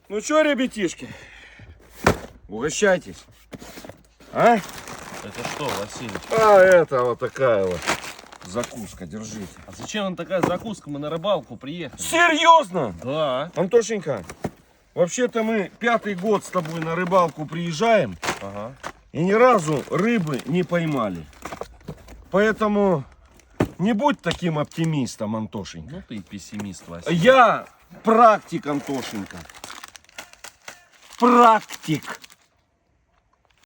Ну что, ребятишки, угощайтесь. А? Это что, Василий? А это вот такая вот закуска, держите. А зачем нам такая закуска? Мы на рыбалку приехали. Серьезно? Да. Антошенька, вообще-то мы 5-й год с тобой на рыбалку приезжаем. Ага. И ни разу рыбы не поймали. Поэтому не будь таким оптимистом, Антошенька. Ну ты и пессимист, Василий. Я практик, Антошенька. Практик.